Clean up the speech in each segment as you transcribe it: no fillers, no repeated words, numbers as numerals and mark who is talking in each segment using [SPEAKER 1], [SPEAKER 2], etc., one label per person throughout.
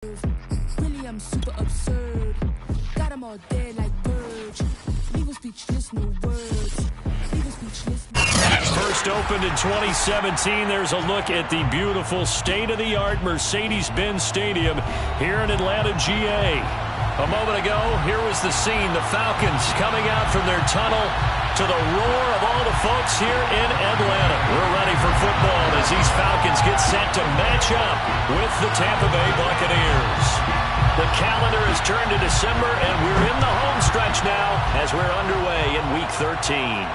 [SPEAKER 1] Really, I'm super absurd. Got 'em all dead like birds. Leave 'em speechless, no words. Leave 'em speechless.
[SPEAKER 2] First opened in 2017. There's a look at the beautiful state-of-the-art Mercedes-Benz Stadium here in Atlanta, GA. A moment ago, here was the scene. The Falcons coming out from their tunnel to the roar of all the folks here in Atlanta. We're ready for football as these Falcons get set to match up with the Tampa Bay Buccaneers. The calendar has turned to December, and we're in the home stretch now as we're underway in Week 13.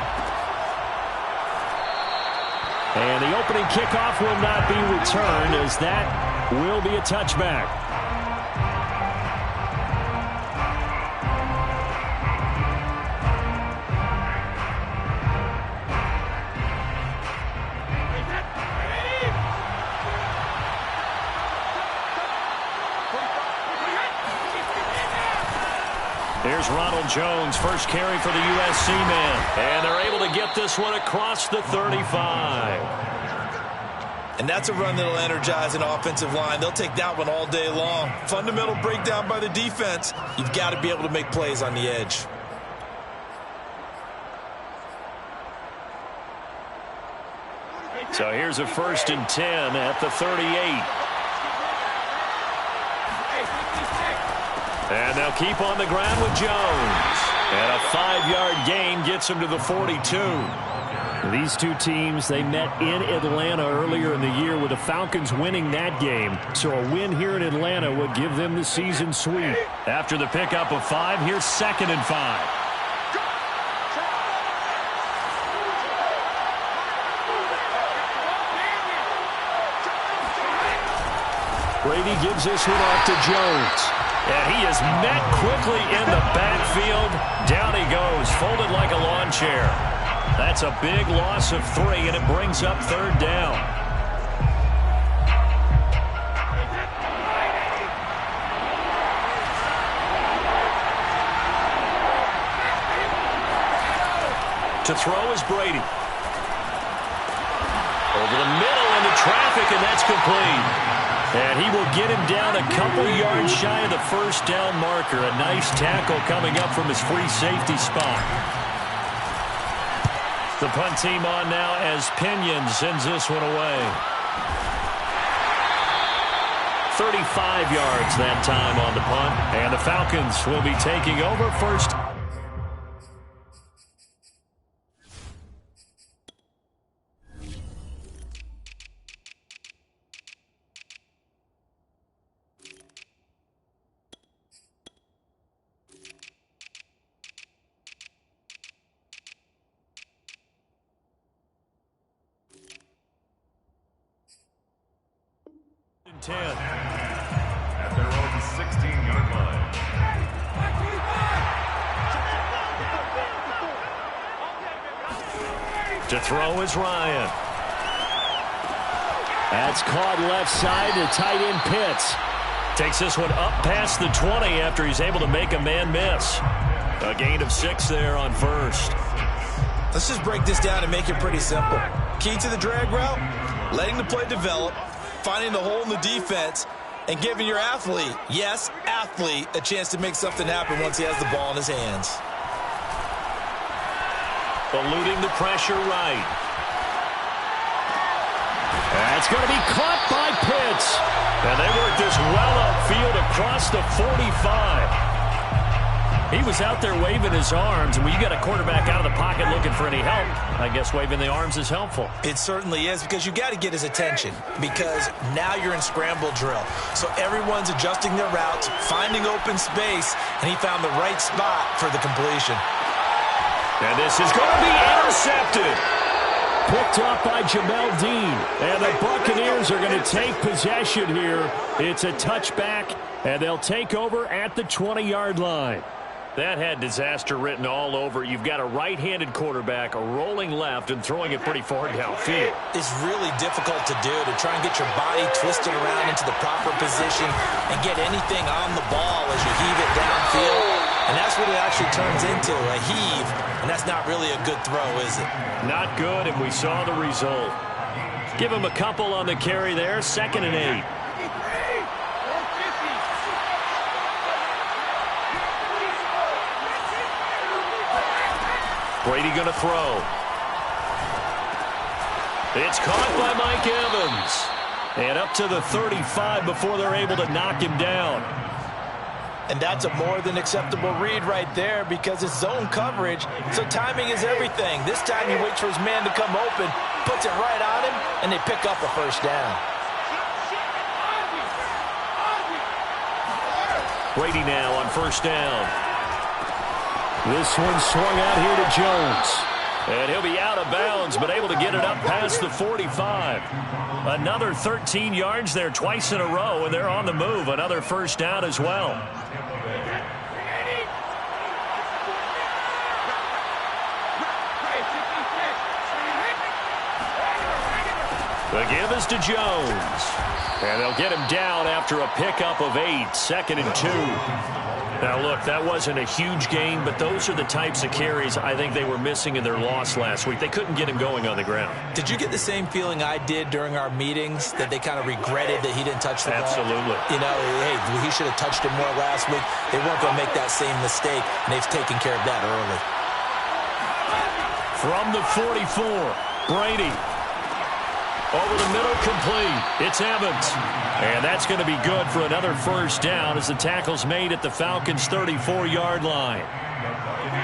[SPEAKER 2] And the opening kickoff will not be returned, as that will be a touchback. Here's Ronald Jones, first carry for the USC man. And they're able to get this one across the 35.
[SPEAKER 3] And that's a run that'll energize an offensive line. They'll take that one all day long. Fundamental breakdown by the defense. You've got to be able to make plays on the edge.
[SPEAKER 2] So here's a 1st and 10 at the 38. And they'll keep on the ground with Jones. And a 5-yard gain gets him to the 42. These two teams, they met in Atlanta earlier in the year with the Falcons winning that game. So a win here in Atlanta would give them the season sweep. After the pickup of 5, here's 2nd and 5. Brady gives this one off to Jones. And he is met quickly in the backfield. Down he goes, folded like a lawn chair. That's a big loss of 3, and it brings up 3rd down. To throw is Brady. Over the middle into traffic, and that's complete. And he will get him down a couple yards shy of the 1st down marker. A nice tackle coming up from his free safety spot. The punt team on now as Pinion sends this one away. 35 yards that time on the punt. And the Falcons will be taking over first.
[SPEAKER 4] At their own 16-yard line.
[SPEAKER 2] To throw is Ryan. That's caught left side to tight end Pitts. Takes this one up past the 20 after he's able to make a man miss. A gain of 6 there on 1st.
[SPEAKER 3] Let's just break this down and make it pretty simple. Key to the drag route, letting the play develop, finding the hole in the defense, and giving your athlete, yes, athlete, a chance to make something happen once he has the ball in his hands.
[SPEAKER 2] Eluding the pressure right. That's going to be caught by Pitts. And they work this well upfield across the 45. He was out there waving his arms, and when you got a quarterback out of the pocket looking for any help, I guess waving the arms is helpful.
[SPEAKER 3] It certainly is, because you got to get his attention, because now you're in scramble drill. So everyone's adjusting their routes, finding open space, and he found the right spot for the completion.
[SPEAKER 2] And this is going to be intercepted. Picked up by Jamel Dean. And the Buccaneers are going to take possession here. It's a touchback, and they'll take over at the 20-yard line. That had disaster written all over. You've got a right-handed quarterback rolling left and throwing it pretty far downfield.
[SPEAKER 3] It's really difficult to do, to try and get your body twisted around into the proper position and get anything on the ball as you heave it downfield. And that's what it actually turns into, a heave. And that's not really a good throw, is it?
[SPEAKER 2] Not good, and we saw the result. Give him a couple on the carry there, 2nd and 8. Brady going to throw. It's caught by Mike Evans. And up to the 35 before they're able to knock him down.
[SPEAKER 3] And that's a more than acceptable read right there because it's zone coverage, so timing is everything. This time he waits for his man to come open, puts it right on him, and they pick up a first down.
[SPEAKER 2] Brady now on first down. This one swung out here to Jones. And he'll be out of bounds, but able to get it up past the 45. Another 13 yards there twice in a row, and they're on the move. Another first down as well. The give is to Jones. And they'll get him down after a pickup of 8, 2nd and 2. Now, look, that wasn't a huge gain, but those are the types of carries I think they were missing in their loss last week. They couldn't get him going on the ground.
[SPEAKER 3] Did you get the same feeling I did during our meetings, that they kind of regretted that he didn't touch the ball?
[SPEAKER 2] Absolutely.
[SPEAKER 3] You know, hey, he should have touched it more last week. They weren't going to make that same mistake, and they've taken care of that early.
[SPEAKER 2] From the 44, Brady. Over the middle, complete. It's Evans. And that's going to be good for another first down as the tackle's made at the Falcons' 34-yard line.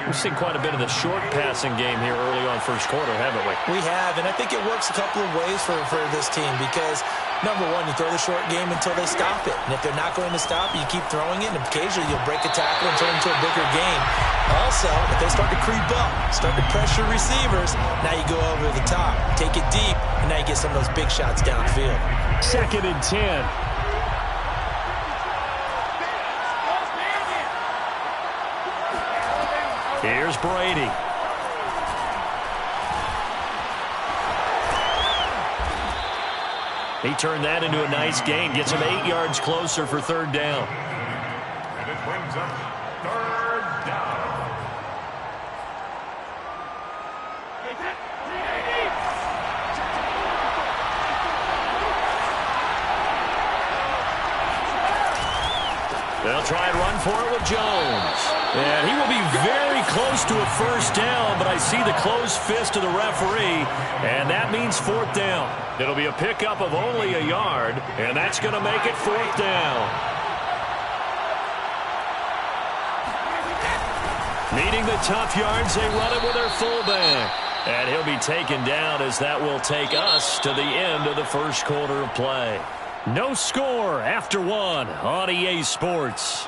[SPEAKER 2] We've seen quite a bit of the short passing game here early on first quarter, haven't we?
[SPEAKER 3] We have, and I think it works a couple of ways for this team because, number one, you throw the short game until they stop it. And if they're not going to stop it, you keep throwing it, and occasionally you'll break a tackle and turn it into a bigger game. Also, if they start to creep up, start to pressure receivers, now you go over the top, take it deep, and now you get some of those big shots downfield.
[SPEAKER 2] 2nd and 10. Here's Brady. He turned that into a nice gain. Gets him 8 yards closer for third down.
[SPEAKER 4] And it brings up third down.
[SPEAKER 2] They'll try and run for it with Jones. And he will be very close to a first down, but I see the closed fist of the referee, and that means fourth down. It'll be a pickup of only a yard, and that's going to make it fourth down. Needing the tough yards, they run it with their fullback. And he'll be taken down as that will take us to the end of the first quarter of play. No score after 1 on EA Sports.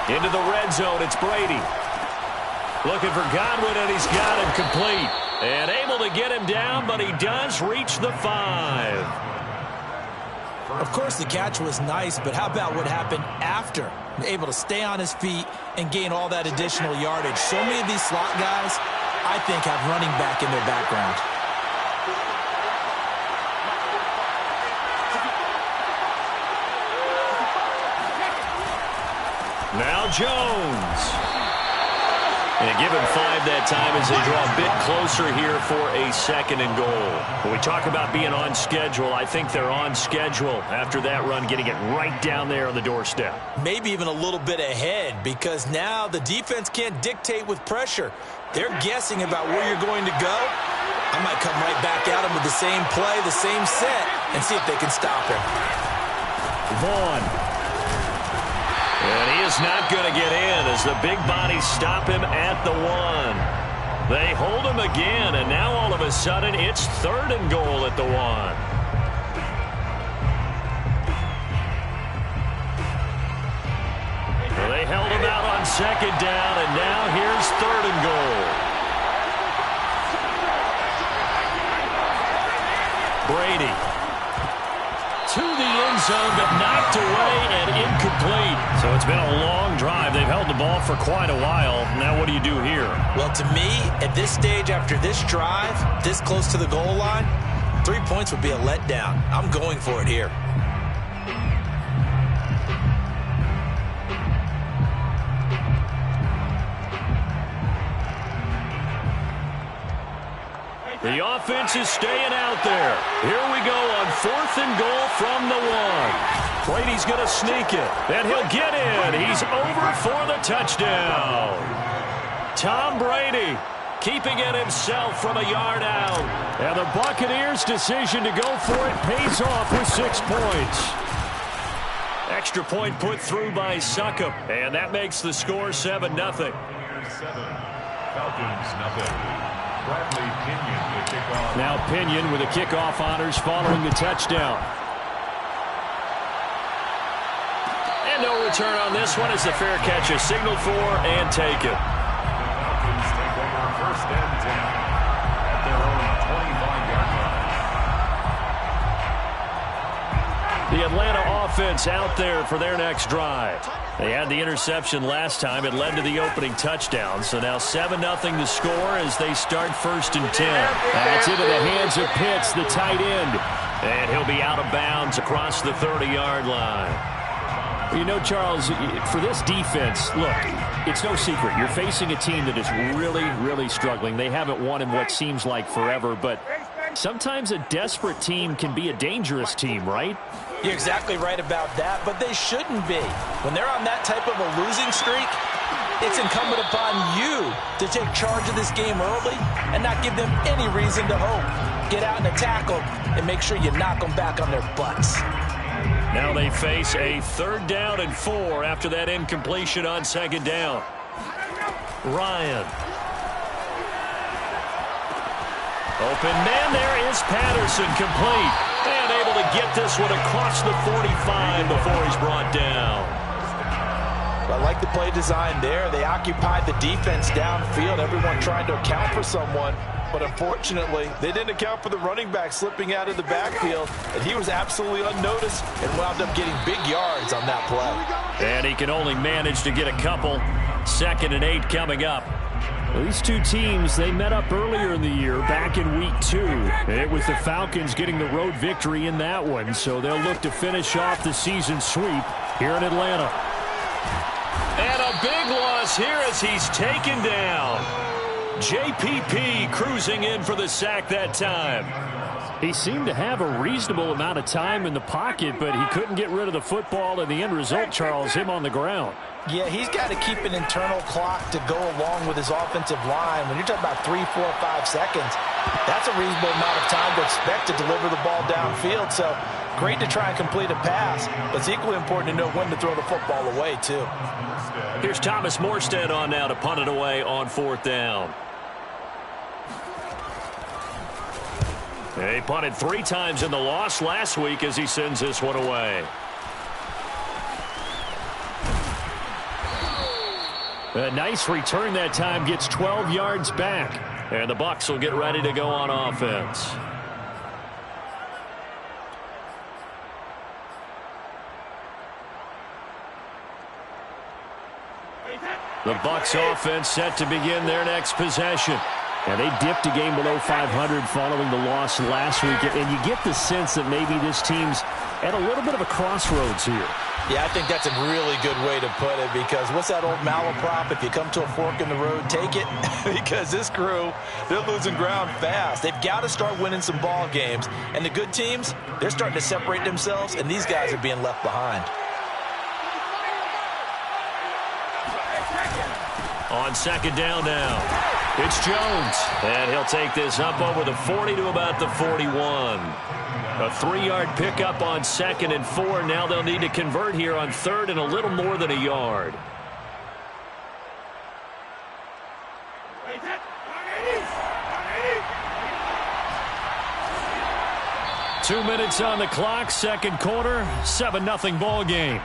[SPEAKER 2] Into the red zone, it's Brady. Looking for Godwin, and he's got him complete. And able to get him down, but he does reach the 5.
[SPEAKER 3] Of course, the catch was nice, but how about what happened after? Able to stay on his feet and gain all that additional yardage. So many of these slot guys, I think, have running back in their background.
[SPEAKER 2] Now Jones. And give him 5 that time as they draw a bit closer here for a 2nd and goal. When we talk about being on schedule, I think they're on schedule after that run, getting it right down there on the doorstep.
[SPEAKER 3] Maybe even a little bit ahead because now the defense can't dictate with pressure. They're guessing about where you're going to go. I might come right back at them with the same play, the same set, and see if they can stop him.
[SPEAKER 2] Vaughn. And he is not going to get in as the big bodies stop him at the 1. They hold him again, and now all of a sudden it's 3rd and goal at the 1. Well, they held him out on 2nd down, and now here's 3rd and goal. Brady. To the end zone, but knocked away and incomplete. So it's been a long drive. They've held the ball for quite a while. Now what do you do here?
[SPEAKER 3] Well, to me, at this stage, after this drive, this close to the goal line, 3 points would be a letdown. I'm going for it here.
[SPEAKER 2] The offense is staying out there. Here we go on 4th and goal from the 1. Brady's going to sneak it. And he'll get in. He's over for the touchdown. Tom Brady keeping it himself from a yard out. And the Buccaneers' decision to go for it pays off with 6 points. Extra point put through by Succop. And that makes the score 7-0.
[SPEAKER 4] 7. Falcons, nothing. Bradley Pinion with kickoff.
[SPEAKER 2] Now Pinion with the kickoff honors following the touchdown. And no return on this one as the fair catch is signaled for and taken.
[SPEAKER 4] The Falcons take over 1st and 10 at their own 25-yard line.
[SPEAKER 2] The Atlanta offense out there for their next drive. They had the interception last time. It led to the opening touchdown. So now 7-0 the score as they start 1st and 10. That's into the hands of Pitts, the tight end. And he'll be out of bounds across the 30-yard line. You know, Charles, for this defense, look, it's no secret. You're facing a team that is really, really struggling. They haven't won in what seems like forever, but sometimes a desperate team can be a dangerous team, right?
[SPEAKER 3] You're exactly right about that, but they shouldn't be. When they're on that type of a losing streak, it's incumbent upon you to take charge of this game early and not give them any reason to hope. Get out and attack them and make sure you knock them back on their butts.
[SPEAKER 2] Now they face a 3rd down and 4 after that incompletion on 2nd down. Ryan. Open man, there is Patterson, complete. And able to get this one across the 45 before he's brought down.
[SPEAKER 3] I like the play design there. They occupied the defense downfield, everyone trying to account for someone. But unfortunately, they didn't account for the running back slipping out of the backfield. And he was absolutely unnoticed and wound up getting big yards on that play.
[SPEAKER 2] And he can only manage to get a couple. 2nd and 8 coming up. These two teams, they met up earlier in the year, back in week 2. It was the Falcons getting the road victory in that one, so they'll look to finish off the season sweep here in Atlanta. And a big loss here as he's taken down. JPP cruising in for the sack that time. He seemed to have a reasonable amount of time in the pocket, but he couldn't get rid of the football, and the end result, Charles, him on the ground.
[SPEAKER 3] Yeah, he's got to keep an internal clock to go along with his offensive line. When you're talking about 3, 4, 5 seconds, that's a reasonable amount of time to expect to deliver the ball downfield. So great to try and complete a pass, but it's equally important to know when to throw the football away, too.
[SPEAKER 2] Here's Thomas Morstead on now to punt it away on 4th down. He punted 3 times in the loss last week as he sends this one away. A nice return that time, gets 12 yards back. And the Bucs will get ready to go on offense. The Bucs offense set to begin their next possession. And they dipped a game below 500 following the loss last week. And you get the sense that maybe this team's at a little bit of a crossroads here.
[SPEAKER 3] Yeah, I think that's a really good way to put it, because what's that old malaprop? If you come to a fork in the road, take it. Because this crew, they're losing ground fast. They've got to start winning some ball games. And the good teams, they're starting to separate themselves, and these guys are being left behind.
[SPEAKER 2] On 2nd down now, it's Jones. And he'll take this up over the 40 to about the 41. A 3-yard pickup on 2nd and 4. Now they'll need to convert here on 3rd and a little more than a yard. Two minutes on the clock, 2nd quarter, 7-0 ball game.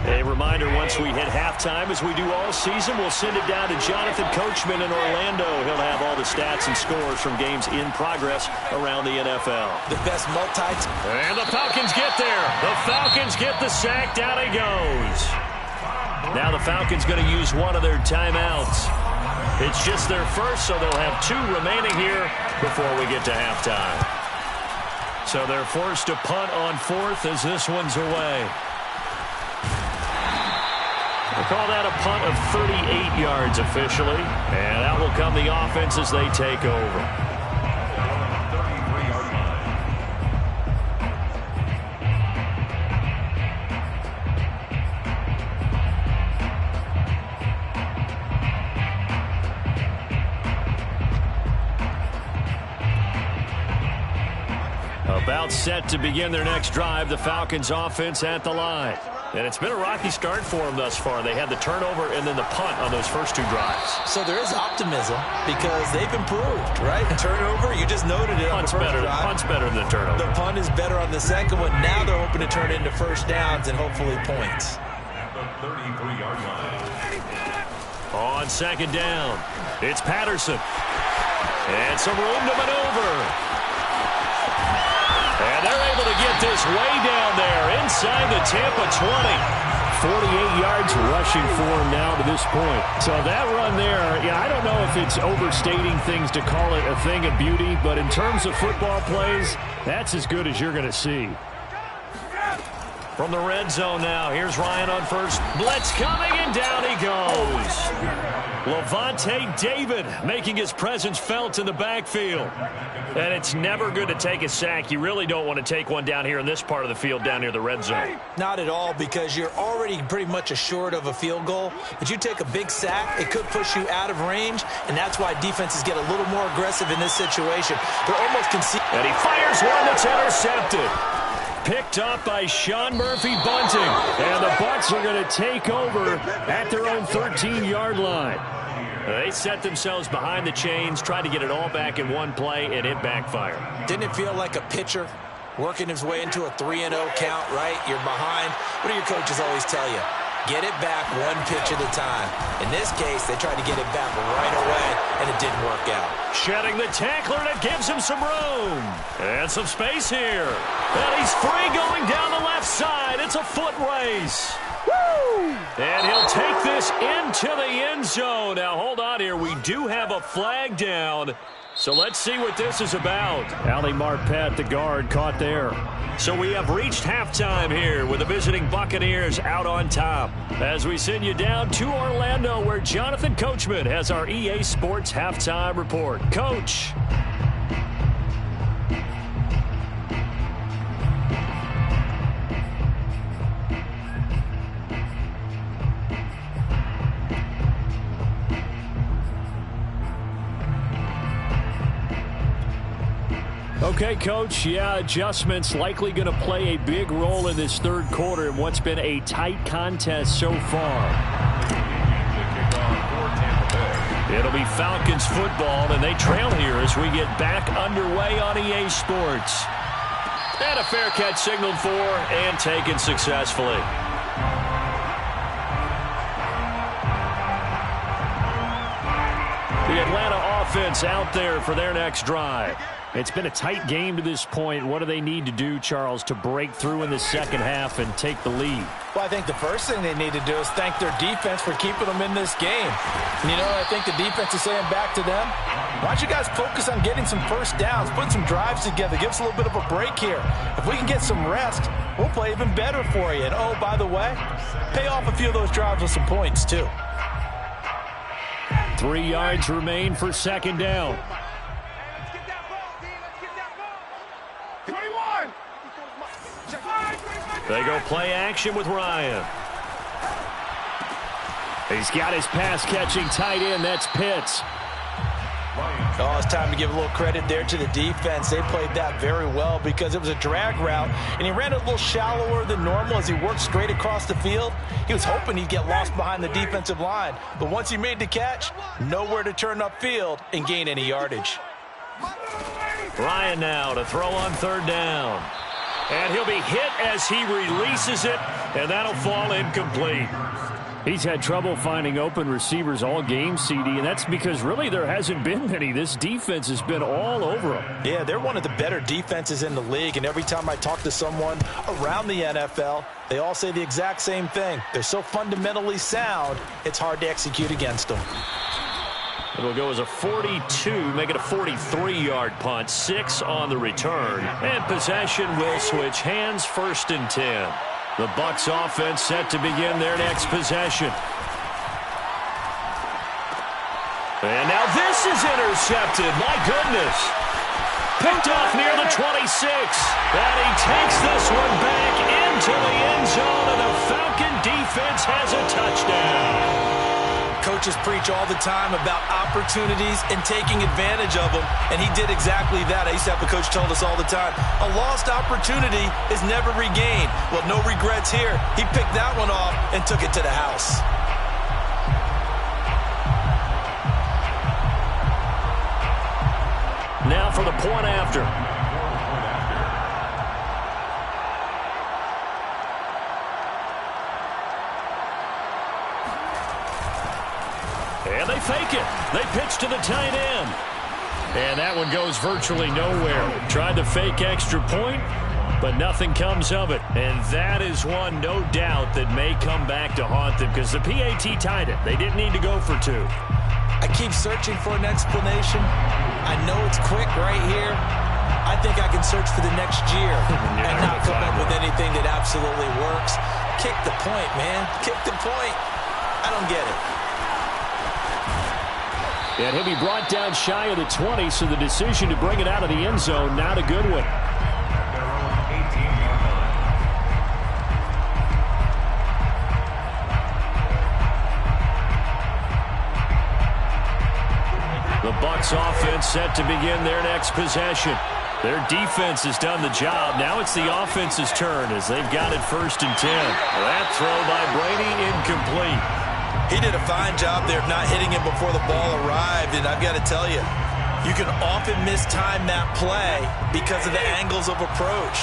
[SPEAKER 2] A reminder, once we hit halftime, as we do all season, we'll send it down to Jonathan Coachman in Orlando. He'll have all the stats and scores from games in progress around the NFL.
[SPEAKER 3] The best
[SPEAKER 2] And the Falcons get there. The Falcons get the sack. Down he goes. Now the Falcons going to use one of their timeouts. It's just their first, so they'll have 2 remaining here before we get to halftime. So they're forced to punt on 4th as this one's away. We'll call that a punt of 38 yards officially. And out will come the offense as they take over. About set to begin their next drive, the Falcons offense at the line. And it's been a rocky start for them thus far. They had the turnover and then the punt on those first 2 drives.
[SPEAKER 3] So there is optimism because they've improved, right? Turnover, you just noted it on the first drive.
[SPEAKER 2] Punt's better than the turnover.
[SPEAKER 3] The punt is better on the second one. Now they're hoping to turn it into first downs and hopefully points.
[SPEAKER 4] At the 33-yard line.
[SPEAKER 2] On second down, it's Patterson. And some room to maneuver. And they're able to get this way down there inside the Tampa 20. 48 yards rushing for him now to this point. So that run there, I don't know if it's overstating things to call it a thing of beauty, but in terms of football plays, that's as good as you're going to see. From the red zone now, here's Ryan on first. Blitz coming, and down he goes. Lavonte David making his presence felt in the backfield. And it's never good to take a sack. You really don't want to take one down here in this part of the field down near the red zone.
[SPEAKER 3] Not at all, because you're already pretty much assured of a field goal. But you take a big sack, it could push you out of range, and that's why defenses get a little more aggressive in this situation. They're almost conceding.
[SPEAKER 2] And he fires one that's intercepted. Picked up by Sean Murphy-Bunting. And the Bucs are going to take over at their own 13-yard line. They set themselves behind the chains, tried to get it all back in one play, and it backfired.
[SPEAKER 3] Didn't it feel like a pitcher working his way into a 3-0 count, right? You're behind. What do your coaches always tell you? Get it back one pitch at a time. In this case, they tried to get it back right away, and it didn't work out.
[SPEAKER 2] Shedding the tackler, and it gives him some room. And some space here. And he's free going down the left side. It's a foot race. Woo! And he'll take this into the end zone. Now, hold on here. We do have a flag down. So let's see what this is about. Ali Marpet, the guard, caught there. So we have reached halftime here with the visiting Buccaneers out on top. As we send you down to Orlando, where Jonathan Coachman has our EA Sports halftime report. Coach. Okay, Coach, adjustments likely going to play a big role in this third quarter in what's been a tight contest so far. It'll be Falcons football, and they trail here as we get back underway on EA Sports. And a fair catch signaled for and taken successfully. The Atlanta offense out there for their next drive. It's been a tight game to this point. What do they need to do, Charles, to break through in the second half and take the lead?
[SPEAKER 5] Well, I think the first thing they need to do is thank their defense for keeping them in this game. And you know what I think the defense is saying back to them? Why don't you guys focus on getting some first downs, putting some drives together, give us a little bit of a break here. If we can get some rest, we'll play even better for you. And, oh, by the way, pay off a few of those drives with some points, too.
[SPEAKER 2] 3 yards remain for second down. They go play action with Ryan. He's got his pass-catching tight end. That's Pitts.
[SPEAKER 5] Oh, it's time to give a little credit there to the defense. They played that very well because it was a drag route, and he ran it a little shallower than normal as he worked straight across the field. He was hoping he'd get lost behind the defensive line, but once he made the catch, nowhere to turn upfield and gain any yardage.
[SPEAKER 2] Ryan now to throw on third down. And he'll be hit as he releases it, and that'll fall incomplete. He's had trouble finding open receivers all game, CD, and that's because really there hasn't been many. This defense has been all over him.
[SPEAKER 5] Yeah, they're one of the better defenses in the league, and every time I talk to someone around the NFL, they all say the exact same thing. They're so fundamentally sound, it's hard to execute against them.
[SPEAKER 2] It'll go as a 42, make it a 43-yard punt, 6 on the return. And possession will switch hands, 1st and 10. The Bucs offense set to begin their next possession. And now this is intercepted. My goodness. Picked off near the 26. And he takes this one back into the end zone, and the Falcon defense has a touchdown.
[SPEAKER 3] Coaches preach all the time about opportunities and taking advantage of them, and he did exactly that. I used to have a coach tell us all the time, a lost opportunity is never regained. Well, no regrets here. He picked that one off and took it to the house.
[SPEAKER 2] Now for the point after. And they fake it. They pitch to the tight end. And that one goes virtually nowhere. Tried to fake extra point, but nothing comes of it. And that is one, no doubt, that may come back to haunt them because the PAT tied it. They didn't need to go for 2.
[SPEAKER 3] I keep searching for an explanation. I know it's quick right here. I think I can search for the next year and not come up with anything that absolutely works. Kick the point, man. Kick the point. I don't get it.
[SPEAKER 2] And he'll be brought down shy of the 20, so the decision to bring it out of the end zone, not a good one. The Bucs offense set to begin their next possession. Their defense has done the job. Now it's the offense's turn as they've got it 1st and 10. That throw by Brady incomplete.
[SPEAKER 3] He did a fine job there of not hitting him before the ball arrived, and I've got to tell you, you can often mistime that play because of the angles of approach.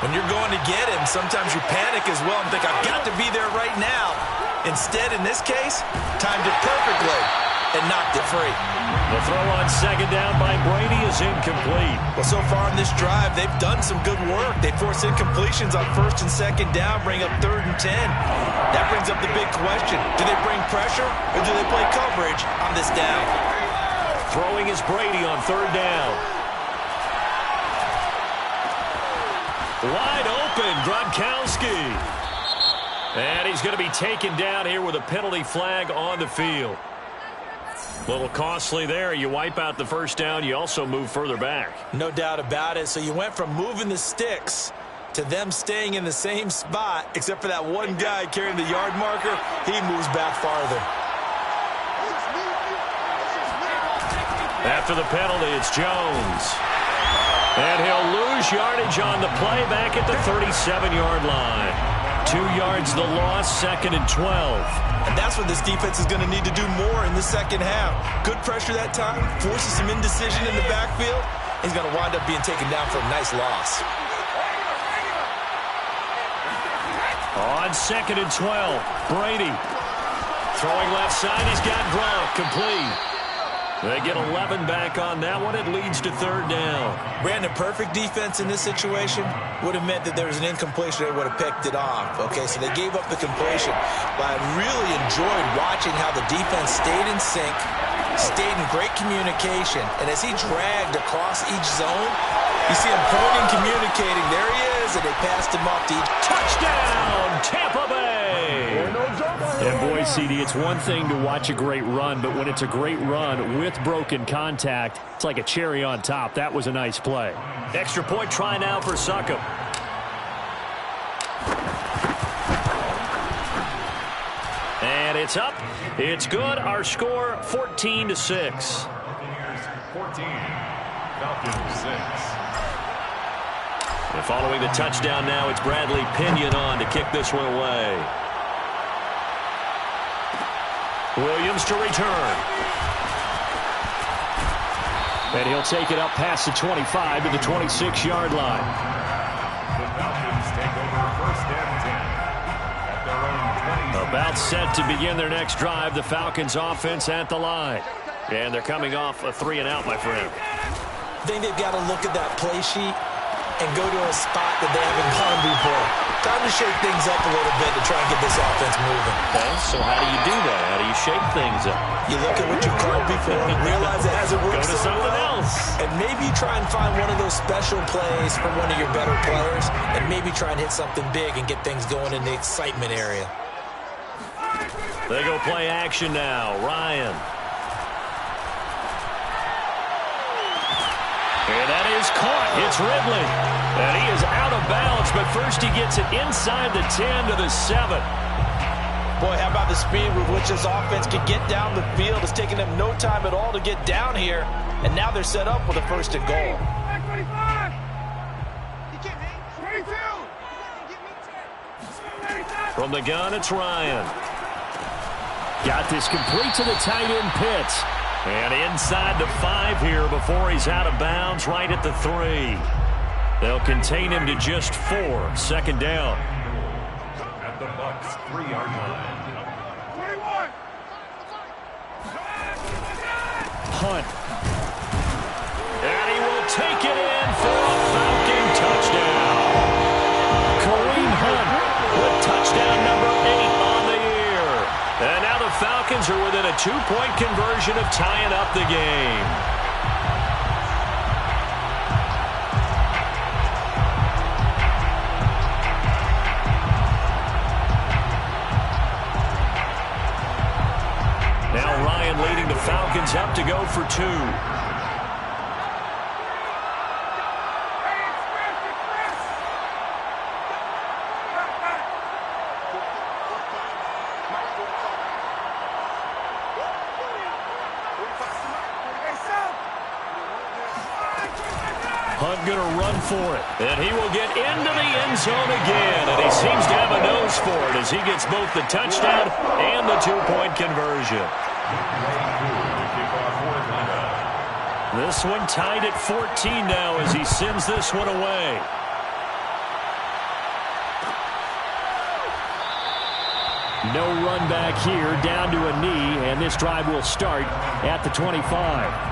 [SPEAKER 3] When you're going to get him, sometimes you panic as well and think, I've got to be there right now. Instead, in this case, timed it perfectly and knocked it free.
[SPEAKER 2] The throw on 2nd down by Brady is incomplete.
[SPEAKER 3] Well, so far in this drive, they've done some good work. They force incompletions on 1st and 2nd down, bring up 3rd and 10. That brings up the big question. Do they bring pressure or do they play coverage on this down?
[SPEAKER 2] Throwing is Brady on 3rd down. Wide open, Gronkowski. And he's going to be taken down here with a penalty flag on the field. A little costly there. You wipe out the 1st down. You also move further back.
[SPEAKER 3] No doubt about it. So you went from moving the sticks to them staying in the same spot, except for that one guy carrying the yard marker. He moves back farther.
[SPEAKER 2] After the penalty, it's Jones. And he'll lose yardage on the play back at the 37-yard line. 2 yards the loss, 2nd and 12.
[SPEAKER 3] And that's what this defense is going to need to do more in the 2nd half. Good pressure that time, forces some indecision in the backfield. He's going to wind up being taken down for a nice loss.
[SPEAKER 2] On 2nd and 12, Brady. Throwing left side, he's got Gronk, complete. They get 11 back on that one. It leads to 3rd down.
[SPEAKER 3] Brandon, perfect defense in this situation would have meant that there was an incompletion. They would have picked it off. Okay, so they gave up the completion. But I really enjoyed watching how the defense stayed in sync, stayed in great communication. And as he dragged across each zone, you see him pointing, communicating. There he is, and they passed him off to each.
[SPEAKER 2] Touchdown, Tampa Bay! And boy, CD, it's one thing to watch a great run, but when it's a great run with broken contact, it's like a cherry on top. That was a nice play. Extra point try now for Succop. And it's up. It's good. Our score, 14-6.
[SPEAKER 4] 14, Falcons 6.
[SPEAKER 2] And following the touchdown now, it's Bradley Pinion on to kick this one away. Williams to return. And he'll take it up past the 25 to the 26-yard line.
[SPEAKER 4] The Falcons take over 1st and 10 at their own 20.
[SPEAKER 2] About set to begin their next drive, the Falcons offense at the line. And they're coming off a 3-and-out, my friend.
[SPEAKER 3] I think they've got to look at that play sheet and go to a spot that they haven't gone before. Time to shake things up a little bit to try and get this offense moving.
[SPEAKER 2] Okay, so how do you do that? How do you shake things up?
[SPEAKER 3] You look at what you've called before, realize it hasn't worked
[SPEAKER 2] Go to
[SPEAKER 3] so
[SPEAKER 2] something
[SPEAKER 3] well,
[SPEAKER 2] else.
[SPEAKER 3] and maybe try and find one of those special plays from one of your better players, and maybe try and hit something big and get things going in the excitement area.
[SPEAKER 2] They go play action now. Ryan. And that is caught. It's Ridley. And he is out of bounds, but first he gets it inside the 10 to the 7.
[SPEAKER 5] Boy, how about the speed with which this offense can get down the field? It's taking them no time at all to get down here, and now they're set up with a first and goal.
[SPEAKER 2] From the gun, it's Ryan. Got this complete to the tight end Pitts. And inside the 5 here before he's out of bounds right at the 3. They'll contain him to just 4. Second down.
[SPEAKER 4] At the Bucs 3-yard line.
[SPEAKER 2] Hunt. And he will take it in for a Falcon touchdown. Kareem Hunt with touchdown number 8 on the year. And now the Falcons are within a 2-point conversion of tying up the game. Now Ryan leading the Falcons up to go for 2. Hunt going to run for it. And he will get into the end zone again. And he seems to have a nose for it as he gets both the touchdown and the 2-point conversion. This one tied at 14 now as he sends this one away. No run back here, down to a knee, and this drive will start at the 25.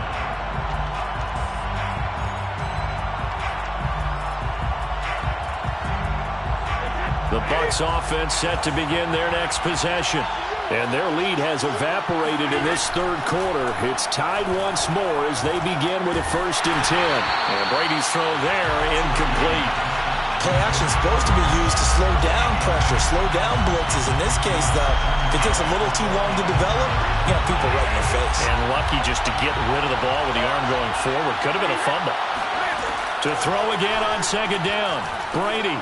[SPEAKER 2] The Bucs offense set to begin their next possession. And their lead has evaporated in this third quarter. It's tied once more as they begin with a 1st and 10. And Brady's throw there incomplete.
[SPEAKER 3] Play action's supposed to be used to slow down pressure, slow down blitzes. In this case, though, if it takes a little too long to develop, you got people right in your face.
[SPEAKER 2] And lucky just to get rid of the ball with the arm going forward. Could have been a fumble. To throw again on 2nd down. Brady.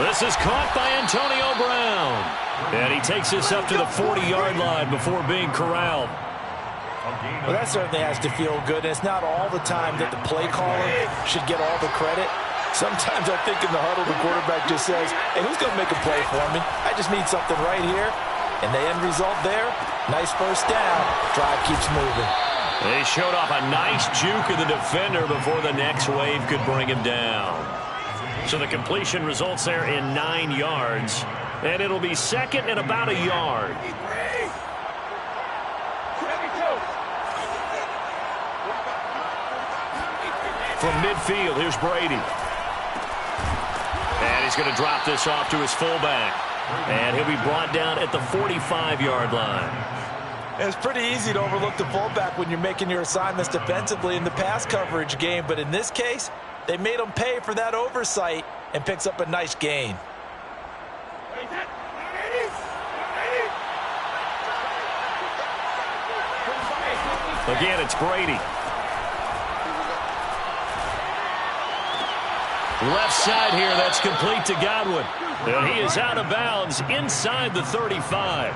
[SPEAKER 2] This is caught by Antonio Brown. And he takes this up to the 40-yard line before being corralled.
[SPEAKER 5] Well, that certainly has to feel good. And it's not all the time that the play caller should get all the credit. Sometimes I think in the huddle, the quarterback just says, hey, who's going to make a play for me? I just need something right here. And the end result there, nice first down. Drive keeps moving.
[SPEAKER 2] They showed off a nice juke of the defender before the next wave could bring him down. So the completion results there in 9 yards. And it'll be 2nd and about a yard. From midfield, here's Brady. And he's going to drop this off to his fullback. And he'll be brought down at the 45-yard line.
[SPEAKER 5] It's pretty easy to overlook the fullback when you're making your assignments defensively in the pass coverage game. But in this case, they made him pay for that oversight and picks up a nice gain.
[SPEAKER 2] Again, it's Brady. Left side here, that's complete to Godwin. And he is out of bounds inside the 35.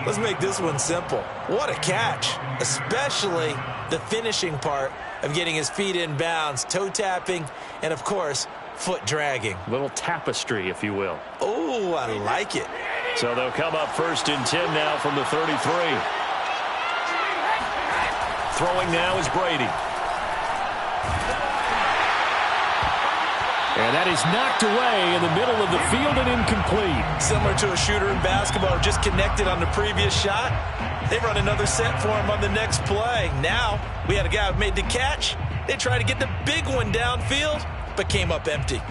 [SPEAKER 3] Let's make this one simple. What a catch, especially the finishing part of getting his feet in bounds, toe tapping, and of course, foot dragging.
[SPEAKER 2] Little tapestry, if you will.
[SPEAKER 3] Oh, I like it.
[SPEAKER 2] So they'll come up 1st and 10 now from the 33. Throwing now is Brady. And that is knocked away in the middle of the field and incomplete.
[SPEAKER 3] Similar to a shooter in basketball, just connected on the previous shot. They run another set for him on the next play. Now, we had a guy who made the catch, They tried to get the big one downfield, but came up empty.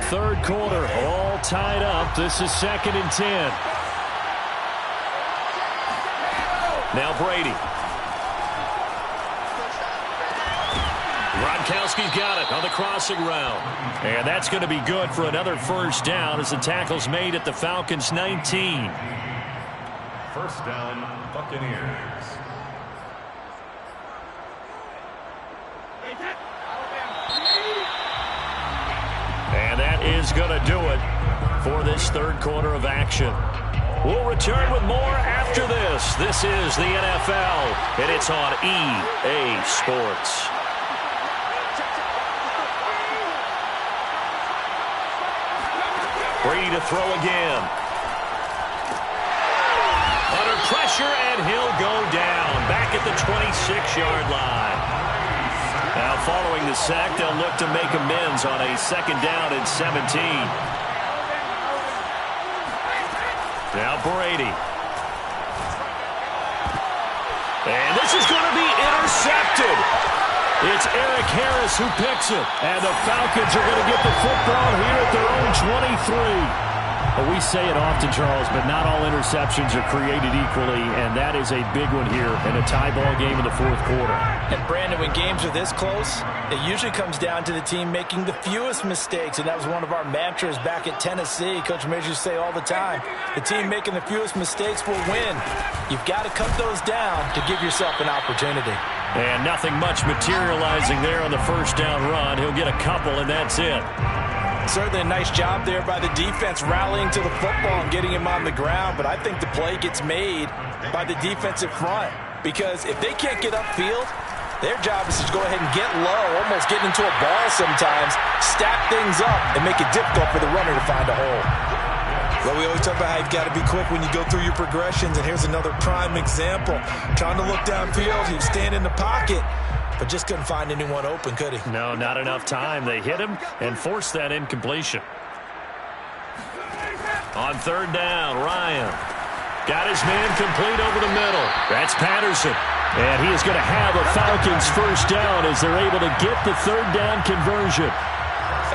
[SPEAKER 2] Third quarter, all tied up. This is 2nd and 10. Now Brady. Gronkowski's got it on the crossing route. And that's going to be good for another first down as the tackle's made at the Falcons' 19.
[SPEAKER 4] First down, Buccaneers.
[SPEAKER 2] And that is going to do it for this third quarter of action. We'll return with more after this. This is the NFL, and it's on EA Sports. Brady to throw again. Under pressure, and he'll go down. Back at the 26-yard line. Now, following the sack, they'll look to make amends on a 2nd down and 17. Now Brady. And this is going to be intercepted. It's Eric Harris who picks it. And the Falcons are going to get the football here at their own 23. Well, we say it often, Charles, but not all interceptions are created equally, and that is a big one here in a tie ball game in the fourth quarter.
[SPEAKER 5] And, Brandon, when games are this close, it usually comes down to the team making the fewest mistakes, and that was one of our mantras back at Tennessee. Coach Majors used to say all the time, the team making the fewest mistakes will win. You've got to cut those down to give yourself an opportunity.
[SPEAKER 2] And nothing much materializing there on the first down run. He'll get a couple, and that's it.
[SPEAKER 5] Certainly a nice job there by the defense rallying to the football and getting him on the ground, but I think the play gets made by the defensive front because if they can't get upfield, their job is to go ahead and get low, almost get into a ball sometimes, stack things up, and make it difficult for the runner to find a hole.
[SPEAKER 3] Well, we always talk about how you've got to be quick when you go through your progressions, and here's another prime example. Trying to look downfield, he was standing in the pocket, but just couldn't find anyone open, could he?
[SPEAKER 2] No, not enough time. They hit him and forced that incompletion. On 3rd down, Ryan got his man complete over the middle. That's Patterson. And he is going to have a Falcons first down as they're able to get the 3rd down conversion.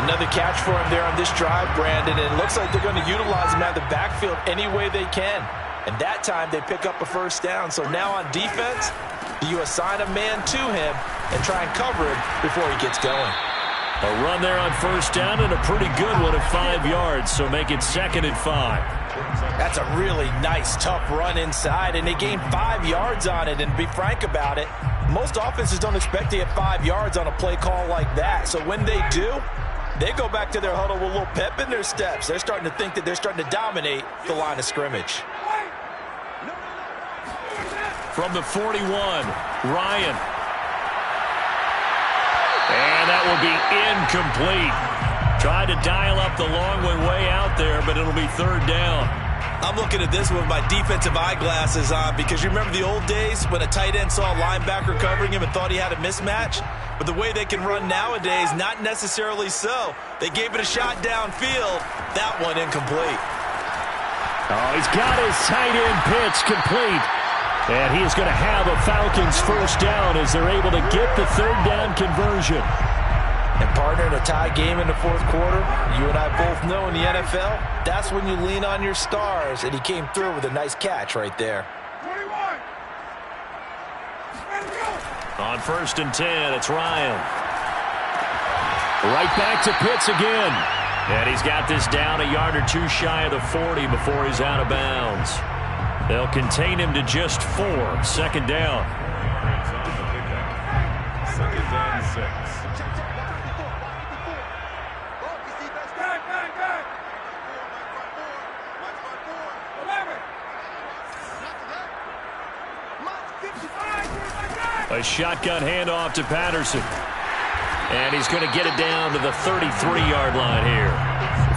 [SPEAKER 5] Another catch for him there on this drive, Brandon. And it looks like they're going to utilize him out of the backfield any way they can. And that time they pick up a first down. So now on defense, you assign a man to him and try and cover him before he gets going.
[SPEAKER 2] A run there on first down and a pretty good one at 5 yards, so make it 2nd and 5.
[SPEAKER 5] That's a really nice, tough run inside, and they gained 5 yards on it. And to be frank about it, most offenses don't expect to get 5 yards on a play call like that. So when they do, they go back to their huddle with a little pep in their steps. They're starting to think that they're starting to dominate the line of scrimmage.
[SPEAKER 2] From the 41, Ryan. And that will be incomplete. Tried to dial up the long way out there, but it'll be 3rd down.
[SPEAKER 3] I'm looking at this with my defensive eyeglasses on because you remember the old days when a tight end saw a linebacker covering him and thought he had a mismatch? But the way they can run nowadays, not necessarily so. They gave it a shot downfield. That one incomplete.
[SPEAKER 2] Oh, he's got his tight end pitch complete. And he is going to have a Falcons first down as they're able to get the 3rd down conversion.
[SPEAKER 5] And partner, in a tie game in the fourth quarter, you and I both know in the NFL, that's when you lean on your stars. And he came through with a nice catch right there.
[SPEAKER 4] 21.
[SPEAKER 2] On 1st and 10, it's Ryan. Right back to Pitts again. And he's got this down a yard or two shy of the 40 before he's out of bounds. They'll contain him to just 4. 2nd down.
[SPEAKER 4] 2nd down, 6.
[SPEAKER 2] A shotgun handoff to Patterson. And he's going to get it down to the 33-yard line here.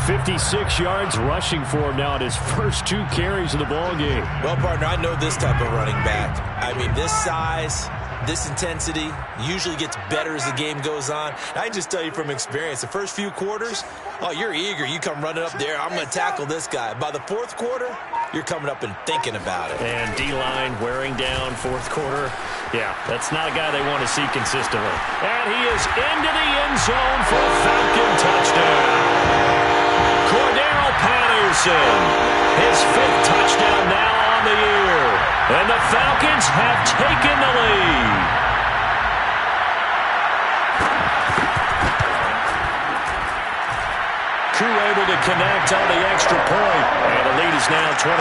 [SPEAKER 2] 56 yards rushing for him now at his first 2 carries of the ball game.
[SPEAKER 3] Well, partner, I know this type of running back. I mean, this size, this intensity usually gets better as the game goes on. I can just tell you from experience, the first few quarters, oh, you're eager. You come running up there, I'm going to tackle this guy. By the fourth quarter, you're coming up and thinking about it.
[SPEAKER 2] And D-line wearing down fourth quarter. Yeah, that's not a guy they want to see consistently. And he is into the end zone for a Falcon touchdown. Cordero Patterson, his 5th touchdown now on the year. And the Falcons have taken the lead. Crew able to connect on the extra point. And the lead is now 21-14.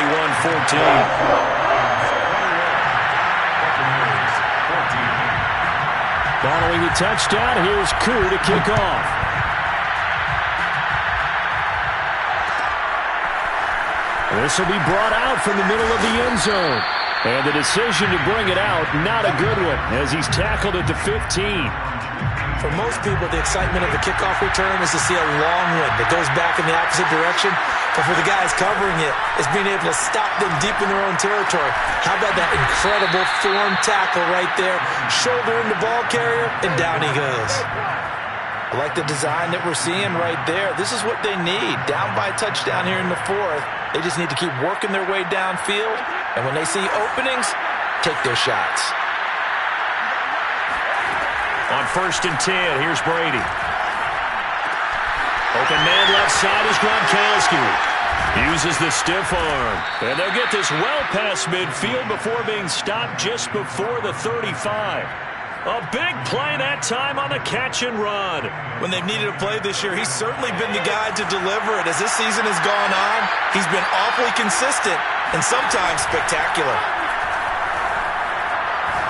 [SPEAKER 2] Following the touchdown, here's Koo to kick off. This will be brought out from the middle of the end zone. And the decision to bring it out, not a good one, as he's tackled at the 15.
[SPEAKER 5] For most people, the excitement of the kickoff return is to see a long one that goes back in the opposite direction. But for the guys covering it, it's being able to stop them deep in their own territory. How about that incredible form tackle right there? Shouldering the ball carrier, and down he goes. I like the design that we're seeing right there. This is what they need. Down by a touchdown here in the 4th. They just need to keep working their way downfield. And when they see openings, take their shots.
[SPEAKER 2] On 1st and 10, here's Brady. Open man left side is Gronkowski. Uses the stiff arm. And they'll get this well past midfield before being stopped just before the 35. A big play that time on the catch and run.
[SPEAKER 3] When they've needed a play this year, he's certainly been the guy to deliver it. As this season has gone on, he's been awfully consistent and sometimes spectacular.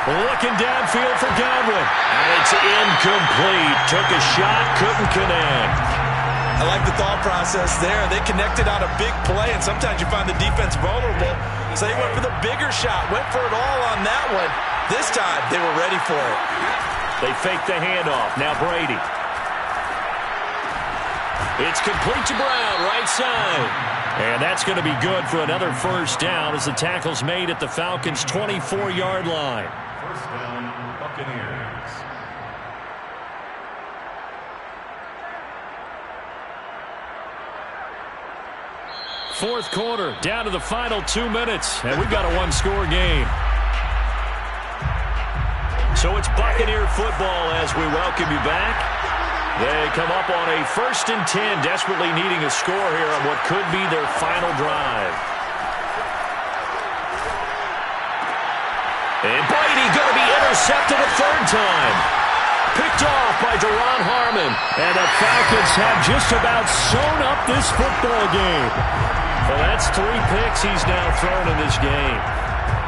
[SPEAKER 2] Looking downfield for Godwin. And it's incomplete. Took a shot, couldn't connect.
[SPEAKER 3] I like the thought process there. They connected on a big play, and sometimes you find the defense vulnerable. So they went for the bigger shot, went for it all on that one. This time, they were ready for it.
[SPEAKER 2] They fake the handoff. Now Brady. It's complete to Brown, right side. And that's going to be good for another first down as the tackle's made at the Falcons' 24-yard line.
[SPEAKER 4] First down, Buccaneers.
[SPEAKER 2] Fourth quarter, down to the final 2 minutes, and we've got a one-score game. So it's Buccaneer football as we welcome you back. They come up on a 1st and 10, desperately needing a score here on what could be their final drive. And Brady going to be intercepted a 3rd time. Picked off by Duron Harmon. And the Falcons have just about sewn up this football game. Well, that's 3 picks he's now thrown in this game.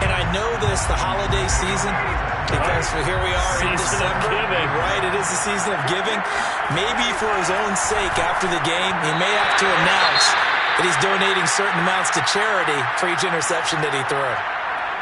[SPEAKER 5] And I know this, the holiday season, because here we are in December. Right, it is the season of giving. Maybe for his own sake after the game, he may have to announce that he's donating certain amounts to charity for each interception that he threw.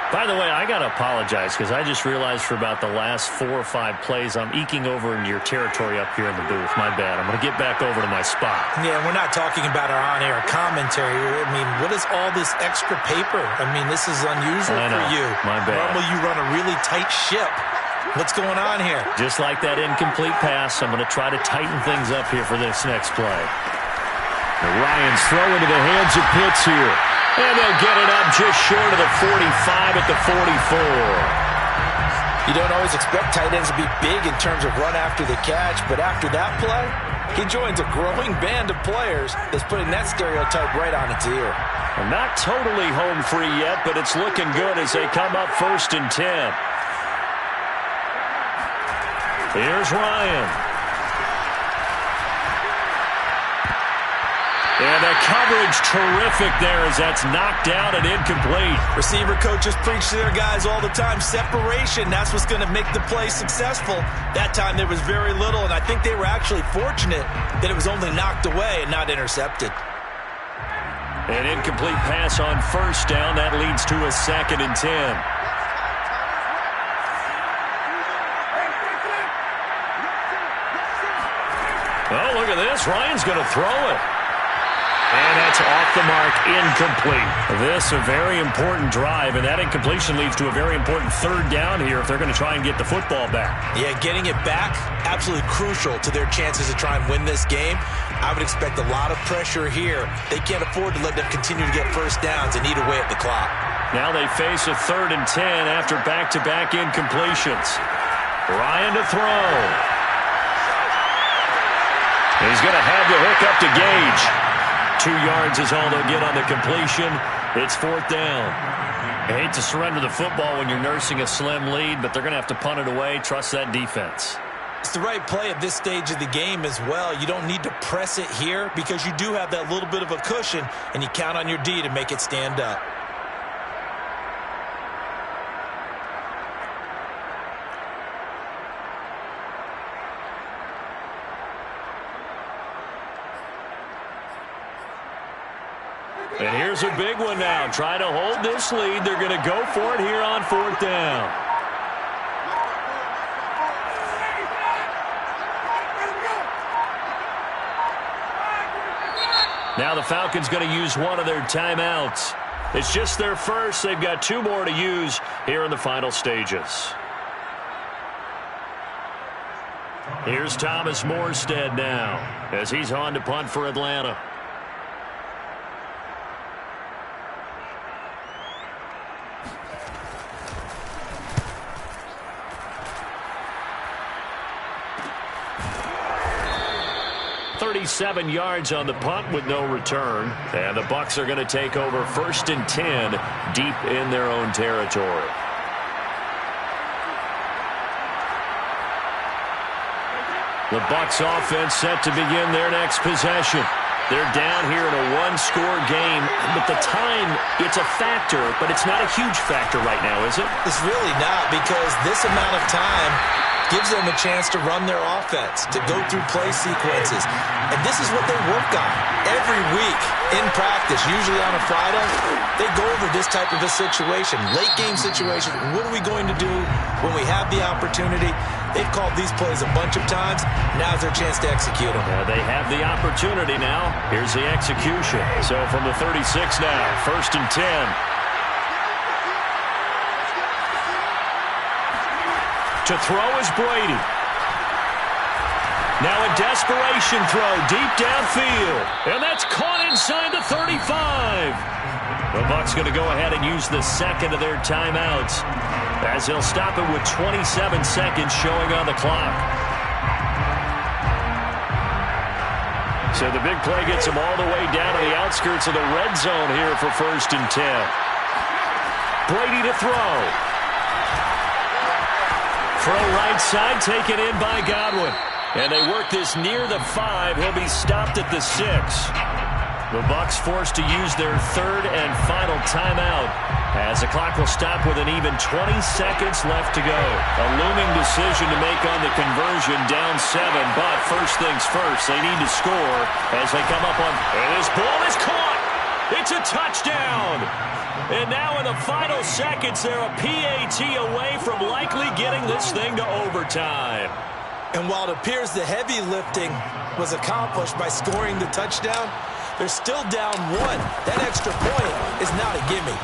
[SPEAKER 2] By the way, I got to apologize because I just realized for about the last 4 or 5 plays, I'm eking over into your territory up here in the booth. My bad. I'm going to get back over to my spot.
[SPEAKER 5] Yeah, we're not talking about our on-air commentary. I mean, what is all this extra paper? I mean, this is unusual for you.
[SPEAKER 2] My bad.
[SPEAKER 3] Normally you run a really tight ship. What's going on here?
[SPEAKER 2] Just like that incomplete pass, I'm going to try to tighten things up here for this next play. Now Ryan's throw into the hands of Pitts here. And they'll get it up just short of the 45 at the 44.
[SPEAKER 5] You don't always expect tight ends to be big in terms of run after the catch, but after that play, he joins a growing band of players that's putting that stereotype right on its ear.
[SPEAKER 2] Well, not totally home free yet, but it's looking good as they come up 1st and 10. Here's Ryan. And the coverage terrific there as that's knocked down and incomplete.
[SPEAKER 3] Receiver coaches preach to their guys all the time. Separation, that's what's going to make the play successful. That time there was very little, and I think they were actually fortunate that it was only knocked away and not intercepted.
[SPEAKER 2] An incomplete pass on 1st down. That leads to a 2nd and 10. Oh, look at this. Ryan's going to throw it. And that's off the mark, incomplete. This a very important drive, and that incompletion leads to a very important third down here if they're going to try and get the football back.
[SPEAKER 3] Yeah, getting it back, absolutely crucial to their chances to try and win this game. I would expect a lot of pressure here. They can't afford to let them continue to get first downs and eat away at the clock.
[SPEAKER 2] Now they face a 3rd and 10 after back-to-back incompletions. Ryan to throw. He's going to have the hook up to Gage. 2 yards is all they'll get on the completion. It's 4th down. I hate to surrender the football when you're nursing a slim lead, but they're going to have to punt it away. Trust that defense.
[SPEAKER 3] It's the right play at this stage of the game as well. You don't need to press it here because you do have that little bit of a cushion, and you count on your D to make it stand up.
[SPEAKER 2] And here's a big one now. Try to hold this lead. They're going to go for it here on 4th down. Now the Falcons going to use one of their timeouts. It's just their first. They've got 2 more to use here in the final stages. Here's Thomas Morstead now as he's on to punt for Atlanta. .37 yards on the punt with no return. And the Bucs are going to take over 1st and 10 deep in their own territory. The Bucs offense set to begin their next possession. They're down here in a 1-score game, but the time, it's a factor, but it's not a huge factor right now, is it?
[SPEAKER 3] It's really not, because this amount of time gives them a chance to run their offense, to go through play sequences. And this is what they work on every week in practice, usually on a Friday. They go over this type of a situation, late game situation. What are we going to do when we have the opportunity? They've called these plays a bunch of times. Now's their chance to execute them.
[SPEAKER 2] Yeah, they have the opportunity now. Here's the execution. So from the 36 now, 1st and 10. To throw is Brady. Now a desperation throw deep downfield. And that's caught inside the 35. The Bucs going to go ahead and use the second of their timeouts as they'll stop it with 27 seconds showing on the clock. So the big play gets them all the way down to the outskirts of the red zone here for 1st and 10. Brady to throw. Throw right side, taken in by Godwin. And they work this near the 5. He'll be stopped at the 6. The Bucs forced to use their 3rd and final timeout as the clock will stop with an even 20 seconds left to go. A looming decision to make on the conversion, down 7. But first things first, they need to score as they come up on. And this ball is caught. It's a touchdown. And now in the final seconds, they're a PAT away from likely getting this thing to overtime.
[SPEAKER 3] And while it appears the heavy lifting was accomplished by scoring the touchdown, they're still down 1. That extra point is not a gimme.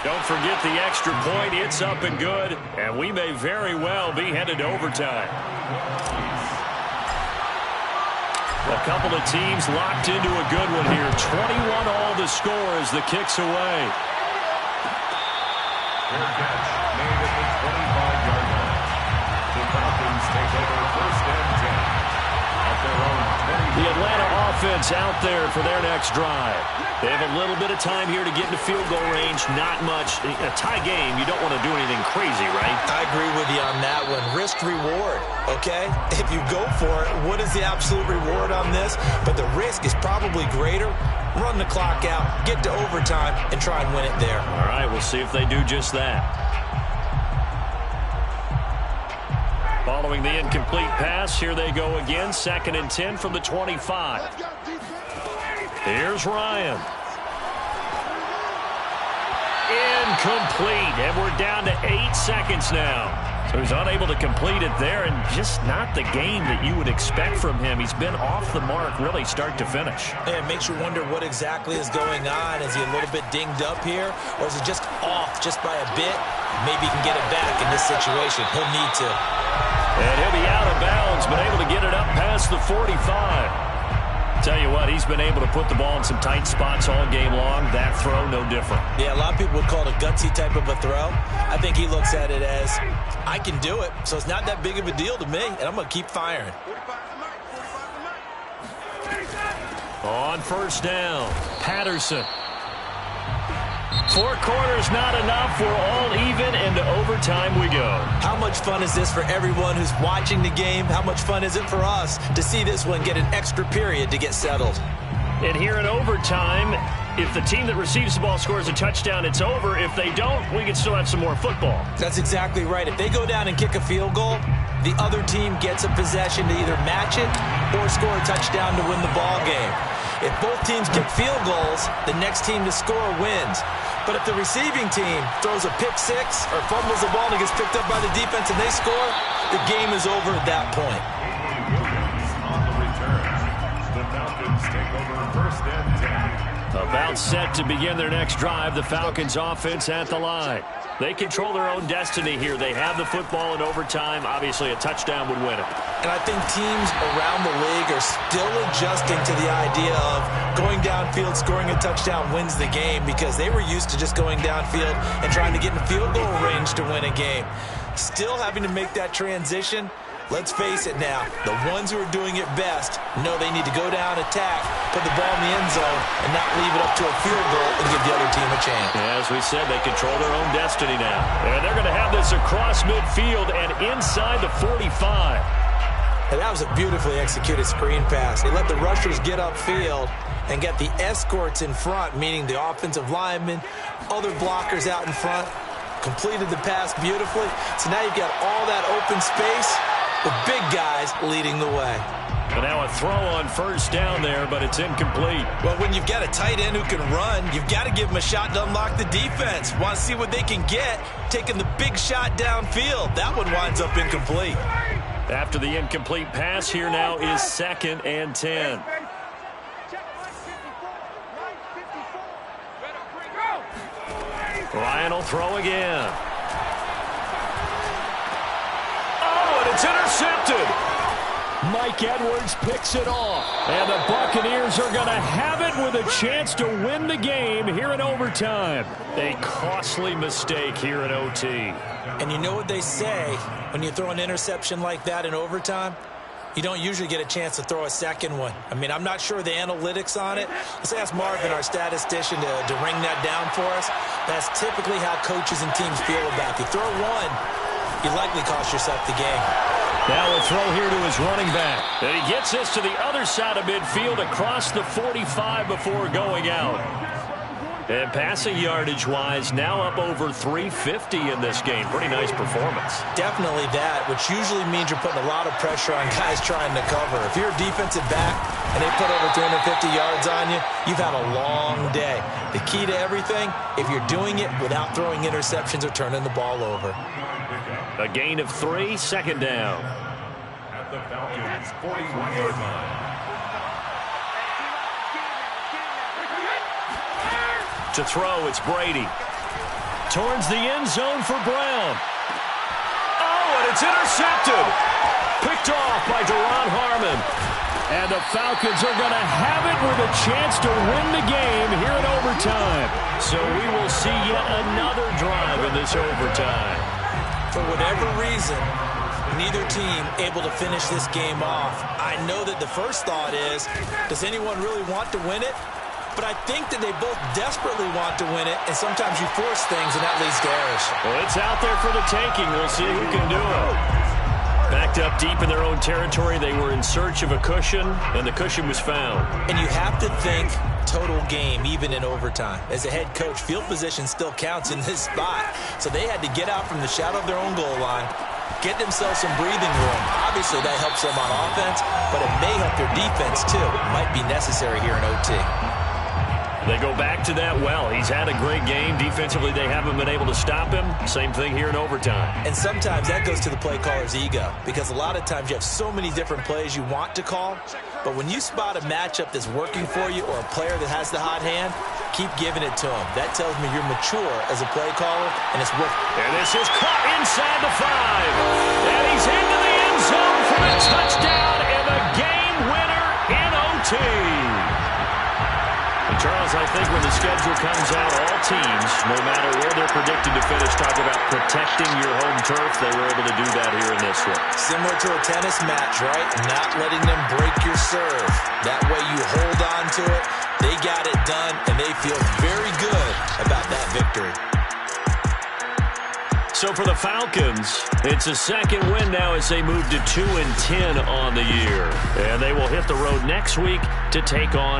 [SPEAKER 2] Don't forget the extra point. It's up and good, and we may very well be headed to overtime. A couple of teams locked into a good one here. 21 all the score as the kick's away.
[SPEAKER 4] Fair catch made at the 25-yard line. The Falcons take over 1st and 10 at their own 20.
[SPEAKER 2] The Atlanta offense out there for their next drive. They have a little bit of time here to get into field goal range. Not much. A tie game, you don't want to do anything crazy, right?
[SPEAKER 3] I agree with you on that one. Risk reward, okay? If you go for it, what is the absolute reward on this? But the risk is probably greater. Run the clock out, get to overtime, and try and win it there.
[SPEAKER 2] All right, we'll see if they do just that. Following the incomplete pass, here they go again. 2nd and 10 from the 25. Here's Ryan. Incomplete, and we're down to 8 seconds now. So Who's unable to complete it there, and just not the game that you would expect from him. He's been off the mark really start to finish.
[SPEAKER 3] Yeah, it makes you wonder what exactly is going on. Is he a little bit dinged up here, or is he just off just by a bit? Maybe he can get it back in this situation. He'll need to.
[SPEAKER 2] And he'll be out of bounds, but able to get it up past the 45. Tell you what, he's been able to put the ball in some tight spots all game long. That throw, no different.
[SPEAKER 3] Yeah, a lot of people would call it a gutsy type of a throw. I think he looks at it as, I can do it, so it's not that big of a deal to me, and I'm going to keep firing.
[SPEAKER 2] On first down, Patterson. 4 quarters not enough. We're all even, and to overtime we go.
[SPEAKER 3] How much fun is this for everyone who's watching the game? How much fun is it for us to see this one get an extra period to get settled?
[SPEAKER 2] And here in overtime, if the team that receives the ball scores a touchdown, it's over. If they don't, we can still have some more football.
[SPEAKER 3] That's exactly right. If they go down and kick a field goal, the other team gets a possession to either match it or score a touchdown to win the ball game. If both teams kick field goals, the next team to score wins. But if the receiving team throws a pick six or fumbles the ball and it gets picked up by the defense and they score, the game is over at that point.
[SPEAKER 4] On the return, the Falcons take over first and 10.
[SPEAKER 2] About set to begin their next drive, the Falcons offense at the line. They control their own destiny here. They have the football in overtime. Obviously, a touchdown would win it.
[SPEAKER 3] And I think teams around the league are still adjusting to the idea of going downfield, scoring a touchdown wins the game, because they were used to just going downfield and trying to get in field goal range to win a game. Still having to make that transition. Let's face it now, the ones who are doing it best know they need to go down, attack, put the ball in the end zone, and not leave it up to a field goal and give the other team a chance.
[SPEAKER 2] As we said, they control their own destiny now. And they're going to have this across midfield and inside the 45.
[SPEAKER 3] And that was a beautifully executed screen pass. They let the rushers get upfield and get the escorts in front, meaning the offensive linemen, other blockers out in front, completed the pass beautifully. So now you've got all that open space, the big guys leading the way.
[SPEAKER 2] And now a throw on first down there, but it's incomplete.
[SPEAKER 3] Well, when you've got a tight end who can run, you've got to give him a shot to unlock the defense. Want to see what they can get, taking the big shot downfield. That one winds up incomplete.
[SPEAKER 2] After the incomplete pass, here now is 2nd and 10. Ryan will throw again. Oh, and it's intercepted. Mike Edwards picks it off. And the Buccaneers are going to have it with a chance to win the game here in overtime. A costly mistake here in OT.
[SPEAKER 3] And you know what they say when you throw an interception like that in overtime? You don't usually get a chance to throw a second one. I mean, I'm not sure the analytics on it. Let's ask Marvin, our statistician, to ring that down for us. That's typically how coaches and teams feel about it. You throw one, you likely cost yourself the game.
[SPEAKER 2] Now a throw here to his running back. And he gets this to the other side of midfield across the 45 before going out. And passing yardage-wise, now up over 350 in this game. Pretty nice performance.
[SPEAKER 3] Definitely that, which usually means you're putting a lot of pressure on guys trying to cover. If you're a defensive back and they put over 350 yards on you, you've had a long day. The key to everything, if you're doing it without throwing interceptions or turning the ball over.
[SPEAKER 2] A gain of 3, 2nd down.
[SPEAKER 4] At the Falcons' 41-yard line.
[SPEAKER 2] To throw, it's Brady. Towards the end zone for Brown. Oh, and it's intercepted. Picked off by Duron Harmon. And the Falcons are going to have it with a chance to win the game here in overtime. So we will see yet another drive in this overtime.
[SPEAKER 3] For whatever reason, neither team able to finish this game off. I know that the first thought is, does anyone really want to win it? But I think that they both desperately want to win it, and sometimes you force things, and that leads to errors.
[SPEAKER 2] Well, it's out there for the taking. We'll see who can do it. Backed up deep in their own territory, they were in search of a cushion, and the cushion was found.
[SPEAKER 3] And you have to think total game, even in overtime. As a head coach, field position still counts in this spot. So they had to get out from the shadow of their own goal line, get themselves some breathing room. Obviously, that helps them on offense, but it may help their defense, too. Might be necessary here in OT.
[SPEAKER 2] They go back to that well. He's had a great game. Defensively, they haven't been able to stop him. Same thing here in overtime.
[SPEAKER 3] And sometimes that goes to the play caller's ego, because a lot of times you have so many different plays you want to call, but when you spot a matchup that's working for you or a player that has the hot hand, keep giving it to him. That tells me you're mature as a play caller, and it's worth.
[SPEAKER 2] And this is caught inside the 5. And he's into the end zone for a touchdown and a game winner in OT. And Charles, I think when the schedule comes out, all teams, no matter where they're predicted to finish, talk about protecting your home turf. They were able to do that here in this one.
[SPEAKER 3] Similar to a tennis match, right? Not letting them break your serve. That way you hold on to it. They got it done, and they feel very good about that victory.
[SPEAKER 2] So for the Falcons, it's a second win now as they move to 2-10 on the year. And they will hit the road next week to take on